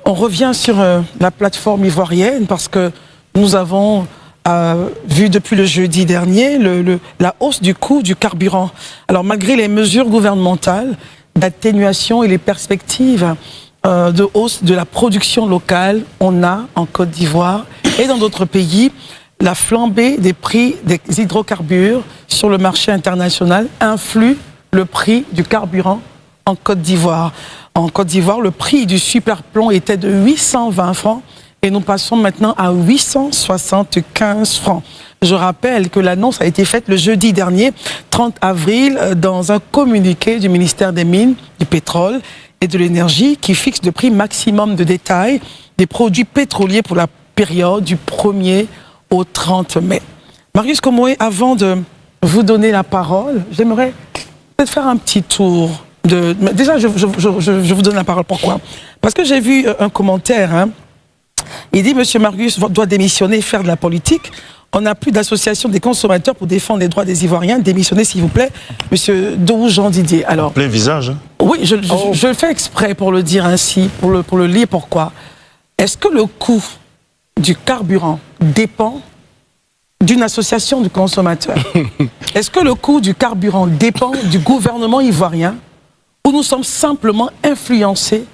on revient sur la plateforme ivoirienne parce que nous avons vu depuis le jeudi dernier la hausse du coût du carburant. Alors malgré les mesures gouvernementales d'atténuation et les perspectives de hausse de la production locale, on a en Côte d'Ivoire et dans d'autres pays la flambée des prix des hydrocarbures sur le marché international influe le prix du carburant en Côte d'Ivoire. En Côte d'Ivoire, le prix du superplomb était de 820 francs et nous passons maintenant à 875 francs. Je rappelle que l'annonce a été faite le jeudi dernier, 30 avril, dans un communiqué du ministère des Mines, du Pétrole et de l'Énergie qui fixe le prix maximum de détail des produits pétroliers pour la période du 1er au 30 mai. Marius Komoé, avant de vous donner la parole, j'aimerais peut-être faire un petit tour. Déjà, je vous donne la parole. Pourquoi? Parce que j'ai vu un commentaire. Hein. Il dit, Monsieur Marius doit démissionner et faire de la politique. On n'a plus d'association des consommateurs pour défendre les droits des Ivoiriens. Démissionnez, s'il vous plaît, Monsieur Dou Jean Didier. Alors, plein visage. Hein. Oui, je le fais exprès pour le dire ainsi, pour le lire. Pourquoi? Est-ce que le coût du carburant dépend d'une association de consommateurs? Est-ce que le coût du carburant dépend du gouvernement ivoirien ou nous sommes simplement influencés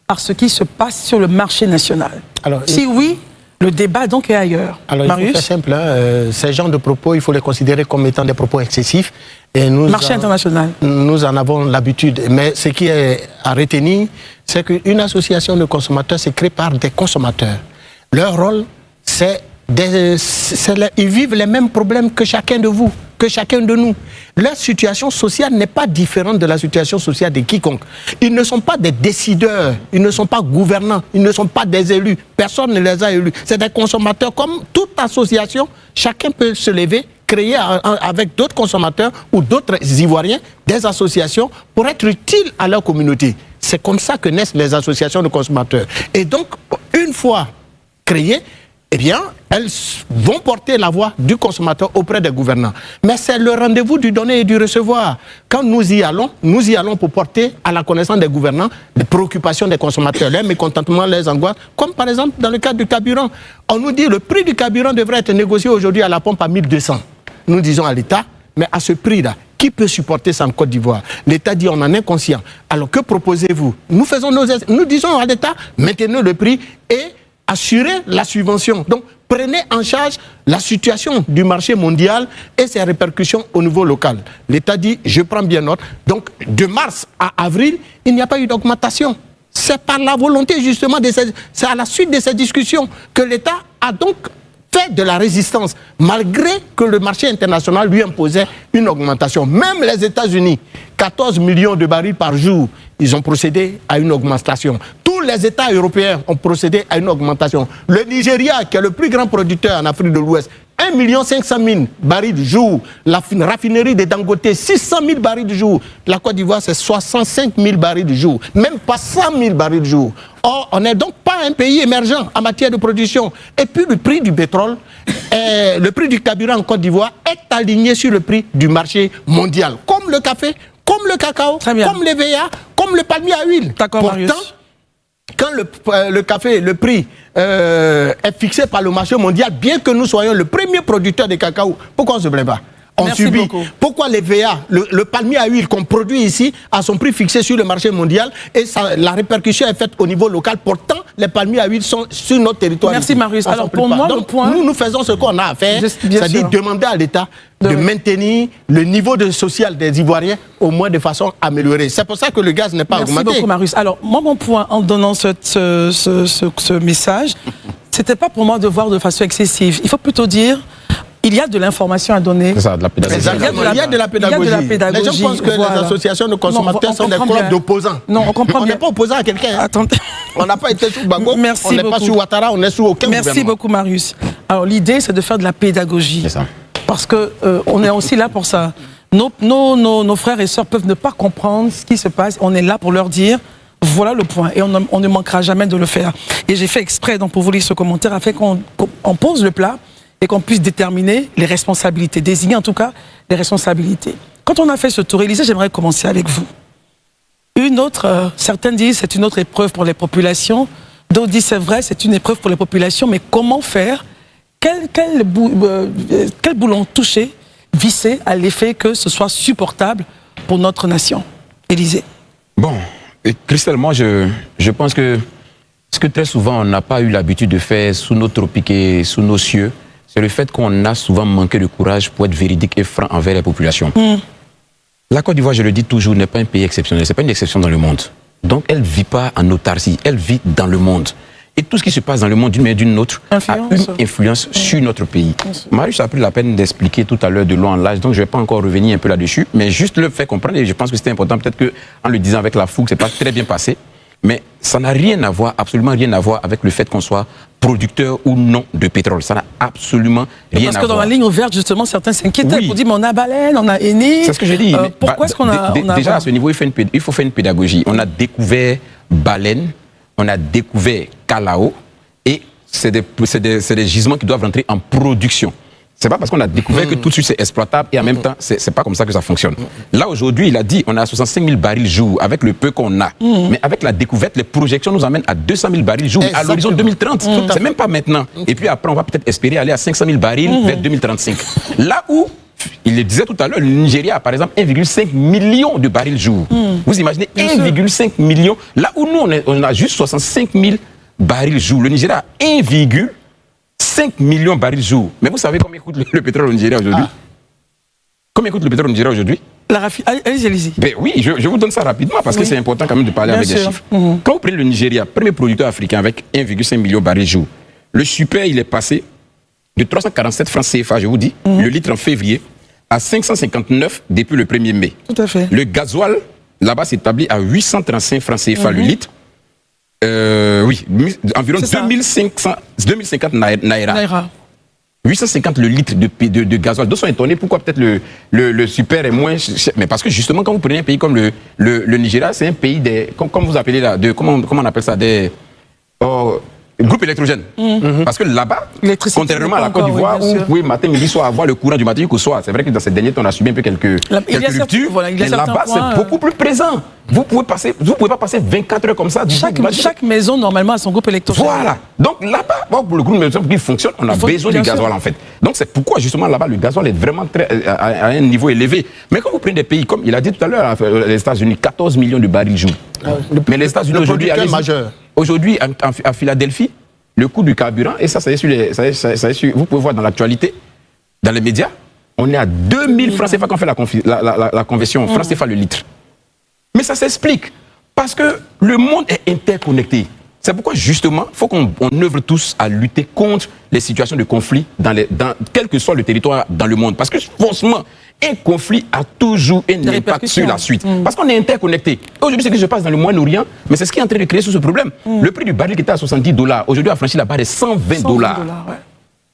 par ce qui se passe sur le marché national? Alors, si oui, le débat donc est ailleurs. Alors, Marius? il faut faire simple, hein, ces genres de propos, il faut les considérer comme étant des propos excessifs. Et marché international. Nous en avons l'habitude. Mais ce qui est à retenir, c'est qu'une association de consommateurs, c'est créé par des consommateurs. Leur rôle, c'est ils vivent les mêmes problèmes que chacun de vous, que chacun de nous. Leur situation sociale n'est pas différente de la situation sociale de quiconque. Ils ne sont pas des décideurs, ils ne sont pas gouvernants, ils ne sont pas des élus. Personne ne les a élus. C'est des consommateurs. Comme toute association, chacun peut se lever, créer avec d'autres consommateurs ou d'autres Ivoiriens des associations pour être utiles à leur communauté. C'est comme ça que naissent les associations de consommateurs. Et donc, une fois créées, eh bien, elles vont porter la voix du consommateur auprès des gouvernants. Mais c'est le rendez-vous du donner et du recevoir. Quand nous y allons pour porter à la connaissance des gouvernants les préoccupations des consommateurs, leurs mécontentements, leurs angoisses, comme par exemple dans le cadre du carburant. On nous dit que le prix du carburant devrait être négocié aujourd'hui à la pompe à 1200. Nous disons à l'État, mais à ce prix-là, qui peut supporter ça en Côte d'Ivoire? L'État dit on en est conscient. Alors que proposez-vous? Nous disons à l'État, maintenez le prix et assurer la subvention. Donc, prenez en charge la situation du marché mondial et ses répercussions au niveau local. L'État dit, je prends bien note. Donc, de mars à avril, il n'y a pas eu d'augmentation. C'est par la volonté, justement, c'est à la suite de ces discussions que l'État a donc fait de la résistance, malgré que le marché international lui imposait une augmentation. Même les États-Unis, 14 millions de barils par jour, ils ont procédé à une augmentation. Tous les États européens ont procédé à une augmentation. Le Nigeria, qui est le plus grand producteur en Afrique de l'Ouest, 1 500 000 barils du jour. La raffinerie de Dangote, 600 000 barils du jour. La Côte d'Ivoire, c'est 65 000 barils du jour. Même pas 100 000 barils du jour. Or, on n'est donc pas un pays émergent en matière de production. Et puis, le prix du pétrole, le prix du carburant en Côte d'Ivoire est aligné sur le prix du marché mondial. Comme le café, comme le cacao, comme les VA, comme le palmier à huile. D'accord, Marius. Quand le café, le prix est fixé par le marché mondial, bien que nous soyons le premier producteur de cacao, pourquoi on ne se plaint pas? On subit. Beaucoup. Pourquoi les VA, le palmier à huile qu'on produit ici, a son prix fixé sur le marché mondial et la répercussion est faite au niveau local? Pourtant, les palmiers à huile sont sur notre territoire. Merci ici. Marius. Alors pour moi, donc, le point... Nous faisons ce qu'on a à faire, c'est-à-dire demander à l'État de maintenir le niveau social des Ivoiriens au moins de façon améliorée. C'est pour ça que le gaz n'est pas augmenté. Merci beaucoup, Marius. Alors, moi, mon point, en donnant ce message, c'était pas pour moi de voir de façon excessive. Il faut plutôt dire... Il y a de l'information à donner. C'est ça, de la pédagogie. Il y a de la pédagogie. Les gens pensent que les associations de consommateurs sont des clubs d'opposants. Non, on comprend bien. On n'est pas opposant à quelqu'un. Attendez. On n'a pas été sous Gbagbo, on n'est pas sous Ouattara, on est sous aucun gouvernement. Merci beaucoup, Marius. Alors, l'idée, c'est de faire de la pédagogie. C'est ça. Parce qu'on est aussi là pour ça. Nos frères et sœurs peuvent ne pas comprendre ce qui se passe. On est là pour leur dire... Voilà le point, et on ne manquera jamais de le faire. Et j'ai fait exprès, donc, pour vous lire ce commentaire, afin qu'on pose le plat et qu'on puisse déterminer les responsabilités, désigner en tout cas les responsabilités. Quand on a fait ce tour, Élysée, j'aimerais commencer avec vous. Certains disent c'est une autre épreuve pour les populations D'autres disent c'est vrai, c'est une épreuve pour les populations, mais comment faire? Quel boulon toucher, visser à l'effet que ce soit supportable pour notre nation? Élysée. Bon, Christelle, moi je pense que ce que très souvent on n'a pas eu l'habitude de faire sous nos tropiques et sous nos cieux, c'est le fait qu'on a souvent manqué de courage pour être véridique et franc envers les populations. La Côte d'Ivoire, je le dis toujours, n'est pas un pays exceptionnel, c'est pas une exception dans le monde. Donc elle ne vit pas en autarcie, elle vit dans le monde. Et tout ce qui se passe dans le monde d'une manière ou d'une autre a une influence sur notre pays. Marius a pris la peine d'expliquer tout à l'heure de long en large, donc je ne vais pas encore revenir un peu là-dessus, mais juste le fait comprendre, et je pense que c'était important, peut-être qu'en le disant avec la fougue, c'est pas très bien passé, mais ça n'a rien à voir, absolument rien à voir avec le fait qu'on soit producteur ou non de pétrole. Ça n'a absolument rien à voir. Parce que dans la ligne ouverte, justement, certains s'inquiétaient pour dire, mais on a Baleine, on a Eni. C'est ce que j'ai dit. Pourquoi est-ce qu'on a... Déjà, à ce niveau, il faut faire une pédagogie. On a découvert Baleine, on a découvert Calao, et c'est des gisements qui doivent rentrer en production. C'est pas parce qu'on a découvert que tout de suite c'est exploitable et en même temps, c'est pas comme ça que ça fonctionne. Là, aujourd'hui, il a dit, on a 65 000 barils jour avec le peu qu'on a. Mais avec la découverte, les projections nous amènent à 200 000 barils jour à l'horizon 2030. C'est même pas maintenant. Et puis après, on va peut-être espérer aller à 500 000 barils vers 2035. Là où, il le disait tout à l'heure, le Nigeria a par exemple 1,5 million de barils jour. Vous imaginez 1,5 million. Là où nous, on a juste 65 000 barils jour. Le Nigeria a 1,5 millions de barils jour. Mais vous savez combien coûte le pétrole au Nigeria aujourd'hui? Combien coûte le pétrole au Nigeria aujourd'hui? Allez-y. Ben oui, je vous donne ça rapidement parce que c'est important quand même de parler avec des chiffres. Quand vous prenez le Nigeria, premier producteur africain avec 1,5 million de barils jour, le super, il est passé de 347 francs CFA, je vous dis, le litre en février, à 559 depuis le 1er mai. Tout à fait. Le gasoil, là-bas, s'établit à 835 francs CFA le litre. Oui, environ 2050 naira. 850 le litre de gasoil. D'autres sont étonnés pourquoi peut-être le super est moins cher. Mais parce que justement, quand vous prenez un pays comme le Nigeria, c'est un pays des... Comme vous appelez là, comment on appelle ça, des... groupes électrogènes. Parce que là-bas, contrairement à la Côte d'Ivoire, où vous pouvez matin, midi, soir avoir le courant du matin jusqu'au soir, c'est vrai que dans ces derniers temps, on a subi un peu quelques ruptures, mais là-bas, c'est beaucoup plus présent. Vous pouvez pas passer 24 heures comme ça. Chaque maison, normalement, a son groupe électrogène. Voilà. Donc là-bas, pour le groupe électrogène qui fonctionne, on a besoin du gasoil en fait. Donc c'est pourquoi justement là-bas, le gasoil est vraiment à un niveau élevé. Mais quand vous prenez des pays comme, il a dit tout à l'heure, les États-Unis, 14 millions de barils jour. Mais les États-Unis aujourd'hui, à Philadelphie, le coût du carburant, et ça est sur vous pouvez voir dans l'actualité, dans les médias, on est à 2000 francs CFA quand on fait la conversion, francs CFA le litre. Mais ça s'explique, parce que le monde est interconnecté. C'est pourquoi justement, il faut qu'on œuvre tous à lutter contre les situations de conflit, quel que soit le territoire dans le monde. Parce que forcément, un conflit a toujours un impact sur la suite. Parce qu'on est interconnecté. Aujourd'hui, c'est ce qui se passe dans le Moyen-Orient, mais c'est ce qui est en train de créer ce problème. Le prix du baril qui était à $70, aujourd'hui a franchi la barre de $120. Ouais.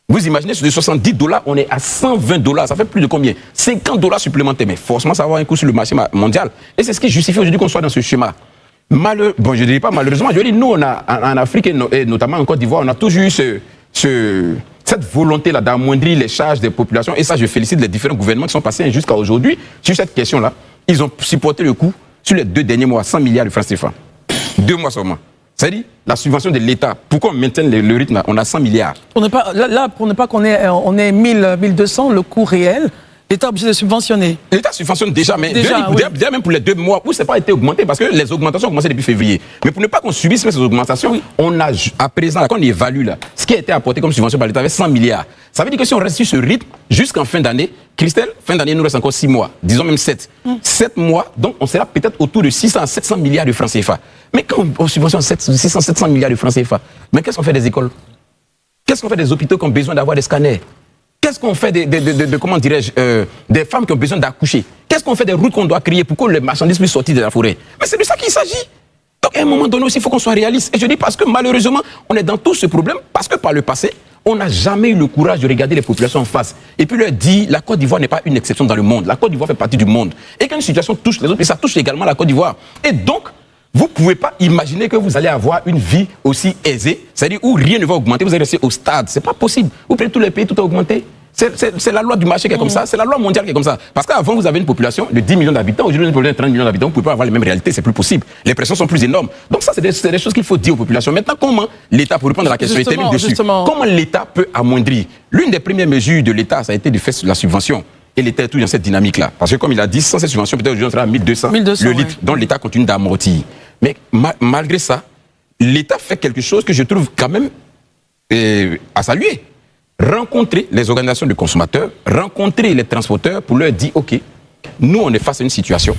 Vous imaginez, sur les $70, on est à $120. Ça fait plus de combien? $50 supplémentaires. Mais forcément, ça va avoir un coût sur le marché mondial. Et c'est ce qui justifie aujourd'hui qu'on soit dans ce schéma. Bon, je ne dirais pas malheureusement, je dis, nous, on a, en Afrique et notamment en Côte d'Ivoire, on a toujours eu cette volonté-là d'amoindrir les charges des populations. Et ça, je félicite les différents gouvernements qui sont passés jusqu'à aujourd'hui sur cette question-là. Ils ont supporté le coût sur les 2 derniers mois, 100 milliards de francs CFA. 2 mois seulement. C'est-à-dire la subvention de l'État. Pourquoi on maintient le rythme? On a 100 milliards. Pour ne pas qu'on ait 1200, le coût réel, l'État est obligé de subventionner. L'État subventionne déjà, mais déjà même pour les 2 mois où ça n'a pas été augmenté, parce que les augmentations ont commencé depuis février. Mais pour ne pas qu'on subisse ces augmentations, on a à présent, quand on évalue là, ce qui a été apporté comme subvention par l'État avec 100 milliards. Ça veut dire que si on reste sur ce rythme jusqu'en fin d'année, Christelle, fin d'année, il nous reste encore 6 mois, disons même 7. 7 mois, donc on sera peut-être autour de 600 à 700 milliards de francs CFA. Mais quand on subventionne 600, 700 milliards de francs CFA, mais qu'est-ce qu'on fait des écoles? Qu'est-ce qu'on fait des hôpitaux qui ont besoin d'avoir des scanners? Qu'est-ce qu'on fait comment dirais-je, des femmes qui ont besoin d'accoucher? Qu'est-ce qu'on fait des routes qu'on doit créer pour que les marchandises puissent sortir de la forêt? Mais c'est de ça qu'il s'agit. Donc à un moment donné aussi, il faut qu'on soit réaliste. Et je dis parce que malheureusement, on est dans tout ce problème, parce que par le passé, on n'a jamais eu le courage de regarder les populations en face. Et puis leur dire, la Côte d'Ivoire n'est pas une exception dans le monde. La Côte d'Ivoire fait partie du monde. Et quand une situation touche les autres, ça touche également la Côte d'Ivoire. Et donc, vous ne pouvez pas imaginer que vous allez avoir une vie aussi aisée, c'est-à-dire où rien ne va augmenter, vous allez rester au stade. Ce n'est pas possible. Vous prenez tous les pays, tout a augmenté. C'est la loi du marché qui est comme ça, c'est la loi mondiale qui est comme ça. Parce qu'avant, vous avez une population de 10 millions d'habitants, aujourd'hui, une population de 30 millions d'habitants, vous ne pouvez pas avoir les mêmes réalités, c'est plus possible. Les pressions sont plus énormes. Donc ça, c'est des choses qu'il faut dire aux populations. Maintenant, comment l'État, pour répondre à la question, il termine dessus, comment l'État peut amoindrir? L'une des premières mesures de l'État, ça a été de faire la subvention. Et l'État est tout dans cette dynamique-là. Parce que comme il a dit, sans cette subvention, peut-être aujourd'hui, on sera à 1200 le litre, dont l'État continue d'amortir. Mais malgré ça, l'État fait quelque chose que je trouve quand même à saluer. Rencontrer les organisations de consommateurs, rencontrer les transporteurs pour leur dire, OK, nous, on est face à une situation.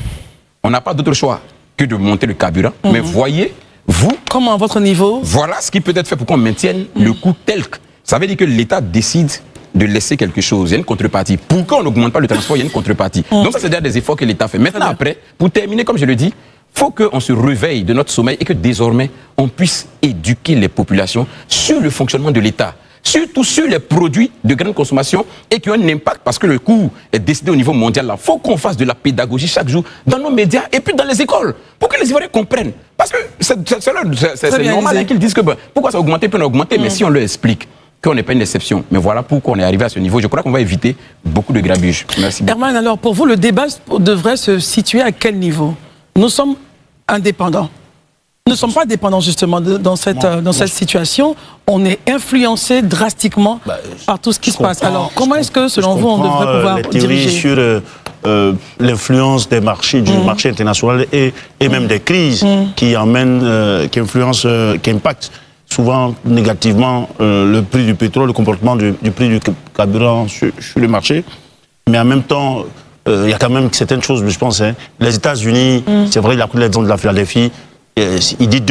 On n'a pas d'autre choix que de monter le carburant. Mais voyez, vous... Comment à votre niveau? Voilà ce qui peut être fait pour qu'on maintienne le coût tel que... Ça veut dire que l'État décide de laisser quelque chose. Il y a une contrepartie. Pour qu'on n'augmente pas le transport, il y a une contrepartie. Donc ça, c'est des efforts que l'État fait. Maintenant, après, pour terminer, comme je le dis, il faut qu'on se réveille de notre sommeil et que désormais, on puisse éduquer les populations sur le fonctionnement de l'État. Surtout sur les produits de grande consommation et qui ont un impact parce que le coût est décidé au niveau mondial. Il faut qu'on fasse de la pédagogie chaque jour dans nos médias et puis dans les écoles pour que les Ivoiriens comprennent. Parce que c'est normal qu'ils disent que pourquoi ça a augmenté, puis on a augmenté, mais si on leur explique qu'on n'est pas une exception. Mais voilà pourquoi on est arrivé à ce niveau. Je crois qu'on va éviter beaucoup de grabuge. Merci. Herman, alors pour vous, le débat devrait se situer à quel niveau? Nous sommes indépendants. Nous ne sommes pas dépendants justement dans cette situation. On est influencé drastiquement par tout ce qui se passe. Alors comment est-ce que selon vous on devrait pouvoir diriger sur l'influence des marchés, du marché international et même des crises qui emmènent, qui influencent, qui impactent souvent négativement le prix du pétrole, le comportement du prix du carburant sur le marché. Mais en même temps, il y a quand même certaines choses, je pense. Les États-Unis, c'est vrai, il a pris l'exemple de la Philadelphie. Il dit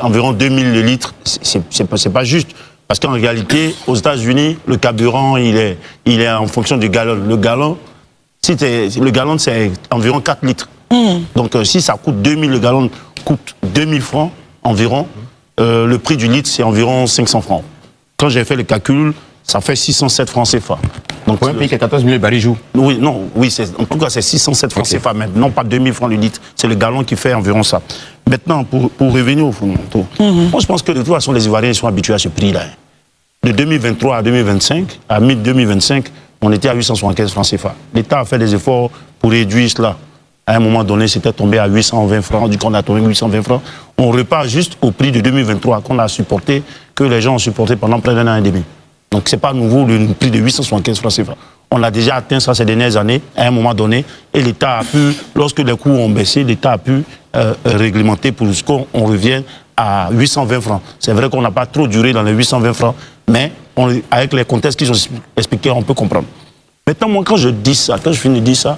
environ 2000 litres, c'est pas juste. Parce qu'en réalité, aux États-Unis, le carburant, il est en fonction du gallon. Le gallon, c'est environ 4 litres. Donc, si ça coûte 2000, le gallon coûte 2000 francs environ, le prix du litre, c'est environ 500 francs. Quand j'ai fait le calcul, ça fait 607 francs CFA. Donc, pour un pays qui a 14 000 barils jour. Oui, non, oui, en tout cas, c'est 607 francs CFA, mais non pas 2000 francs le litre. C'est le gallon qui fait environ ça. Maintenant, pour revenir au fondamental, moi, je pense que de toute façon, les Ivoiriens sont habitués à ce prix-là. De 2023 à 2025, à mi-2025, on était à 875 francs CFA. L'État a fait des efforts pour réduire cela. À un moment donné, c'était tombé à 820 francs. Du coup, on a tombé à 820 francs. On repart juste au prix de 2023 qu'on a supporté, que les gens ont supporté pendant près d'un an et demi. Donc, ce n'est pas nouveau le prix de 875 francs CFA. On a déjà atteint ça ces dernières années, à un moment donné, et l'État a pu, lorsque les coûts ont baissé, l'État a pu réglementer pour qu'on revienne à 820 francs. C'est vrai qu'on n'a pas trop duré dans les 820 francs, mais avec les contextes qu'ils ont expliqués, on peut comprendre. Maintenant, moi, quand je dis ça, quand je finis de dire ça,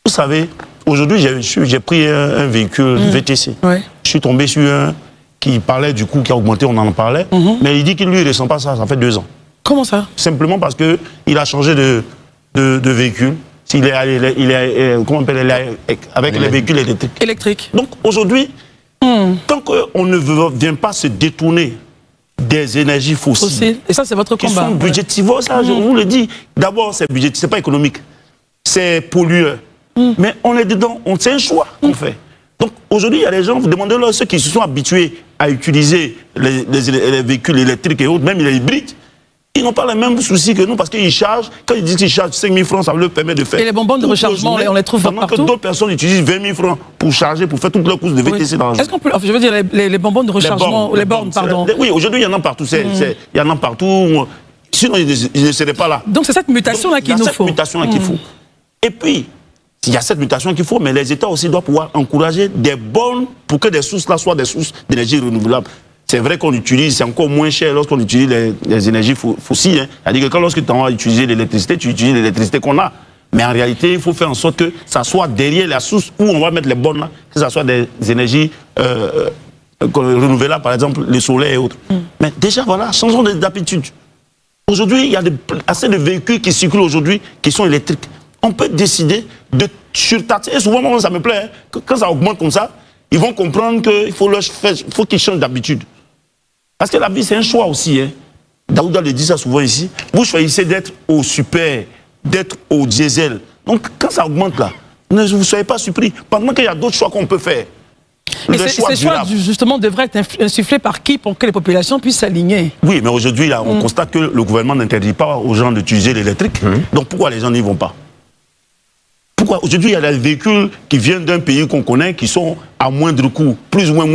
vous savez, aujourd'hui, j'ai pris un véhicule VTC. Ouais. Je suis tombé sur un qui parlait du coût qui a augmenté, on en parlait, mais il dit qu'il lui ne ressent pas ça, ça fait 2 ans. Comment ça? Simplement parce qu'il a changé de véhicule. Il est comment on appelle, avec les véhicules électriques. Donc aujourd'hui, tant qu'on ne vient pas se détourner des énergies fossiles, et ça c'est votre combat, qui sont budgétivores, ça je vous le dis. D'abord c'est budgétif, c'est pas économique, c'est pollueur. Mais on est dedans, c'est un choix qu'on fait. Donc aujourd'hui il y a des gens, vous demandez-leur ceux qui se sont habitués à utiliser les véhicules électriques et autres, même les hybrides. Ils n'ont pas les mêmes soucis que nous parce qu'ils chargent. Quand ils disent qu'ils chargent 5 000 francs, ça leur permet de faire. Et les bonbonnes de rechargement, on les trouve partout. Que d'autres personnes utilisent 20 000 francs pour charger, pour faire toutes leurs courses de VTC dans la journée. Est-ce qu'on peut, je veux dire, les bonbonnes de rechargement, les bornes, pardon. Oui, aujourd'hui, il y en a partout. Il y en a partout. Sinon, ils ne seraient pas là. Donc, c'est cette mutation-là qu'il nous faut. C'est cette mutation-là qu'il faut. Et puis, il y a cette mutation qu'il faut, mais les États aussi doivent pouvoir encourager des bornes pour que des sources-là soient des sources d'énergie renouvelable. C'est vrai qu'on utilise, c'est encore moins cher lorsqu'on utilise les énergies fossiles. C'est-à-dire que lorsque tu vas utiliser l'électricité, tu utilises l'électricité qu'on a. Mais en réalité, il faut faire en sorte que ça soit derrière la source où on va mettre les bornes là, que ça soit des énergies renouvelables, par exemple le soleil et autres. Mais déjà, voilà, changeons d'habitude. Aujourd'hui, il y a assez de véhicules qui circulent aujourd'hui qui sont électriques. On peut décider de surtaxer. Et souvent, moi, ça me plaît, quand ça augmente comme ça, ils vont comprendre qu'il faut qu'ils changent d'habitude. Parce que la vie, c'est un choix aussi. Daouda le dit ça souvent ici. Vous choisissez d'être au super, d'être au diesel. Donc, quand ça augmente là, ne vous soyez pas surpris. Pendant qu'il y a d'autres choix qu'on peut faire. Mais ces choix, justement, devraient être insufflés par qui pour que les populations puissent s'aligner? Oui, mais aujourd'hui, là, on constate que le gouvernement n'interdit pas aux gens d'utiliser l'électrique. Donc pourquoi les gens n'y vont pas? Pourquoi? Aujourd'hui, il y a des véhicules qui viennent d'un pays qu'on connaît, qui sont à moindre coût, plus ou moins